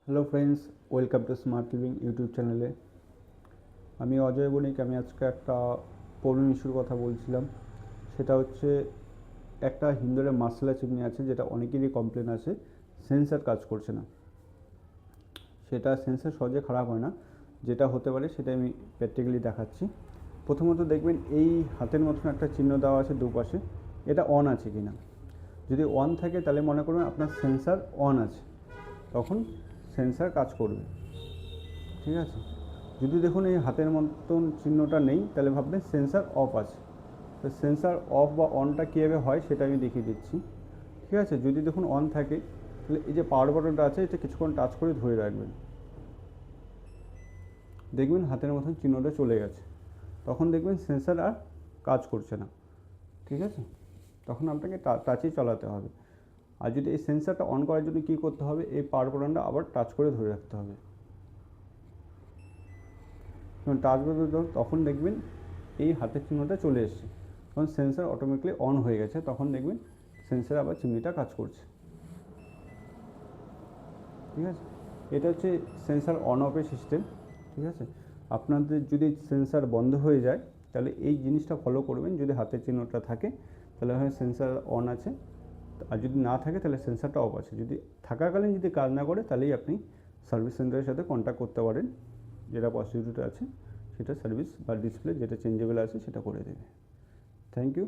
Hello friends, welcome to smart living YouTube চ্যানেলে। আমি অজয় বণিক। আমি আজকে একটা প্রবলেম ইস্যুর কথা বলছিলাম। সেটা হচ্ছে একটা হিন্দুরের মার্শালা চিমনি আছে, যেটা অনেকেরই কমপ্লেন আছে, সেন্সার কাজ করছে না। সেটা সেন্সার সহজে খারাপ হয় না, যেটা হতে পারে সেটা আমি প্র্যাকটিক্যালি দেখাচ্ছি। প্রথমত দেখবেন এই হাতের মতন একটা চিহ্ন দেওয়া আছে দুপাশে, এটা অন আছে কি না। যদি অন থাকে তাহলে মনে করবেন আপনার সেন্সার অন আছে, তখন সেন্সার কাজ করবে। ঠিক আছে। যদি দেখুন এই হাতের মতন চিহ্নটা নেই, তাহলে ভাববেন সেন্সার অফ আছে। তো সেন্সার অফ বা অনটা কীভাবে হয় সেটা আমি দেখিয়ে দিচ্ছি। ঠিক আছে। যদি দেখুন অন থাকে, তাহলে এই যে পাওয়ার বাটনটা আছে, এটা কিছুক্ষণ টাচ করে ধরে রাখবেন, দেখবেন হাতের মতন চিহ্নটা চলে গেছে। তখন দেখবেন সেন্সার আর কাজ করছে না। ঠিক আছে। তখন আপনাকে টাচই চালাতে হবে। আর যদি এই সেন্সারটা অন করার জন্য কী করতে হবে, এই পাওয়ার বাটনটা আবার টাচ করে ধরে রাখতে হবে। যখন টাচ বাটন তখন দেখবেন এই হাতের চিহ্নটা চলে এসছে, তখন সেন্সার অটোমেটিক্যালি অন হয়ে গেছে। তখন দেখবেন সেন্সার আবার চিমনিটা কাজ করছে। ঠিক আছে। এটা হচ্ছে সেন্সার অন অফের সিস্টেম। ঠিক আছে। আপনাদের যদি সেন্সার বন্ধ হয়ে যায়, তাহলে এই জিনিসটা ফলো করবেন। যদি হাতের চিহ্নটা থাকে তাহলে হয় সেন্সার অন আছে, আর যদি না থাকে তাহলে সেন্সারটা অফ আছে। যদি থাকাকালীন যদি কাজ না করে, তাহলেই আপনি সার্ভিস সেন্টারের সাথে কন্ট্যাক্ট করতে পারেন। যেটা পসিবিলিটি আছে সেটা সার্ভিস বা ডিসপ্লে যেটা চেঞ্জেবল আছে সেটা করে দেবে। Thank you.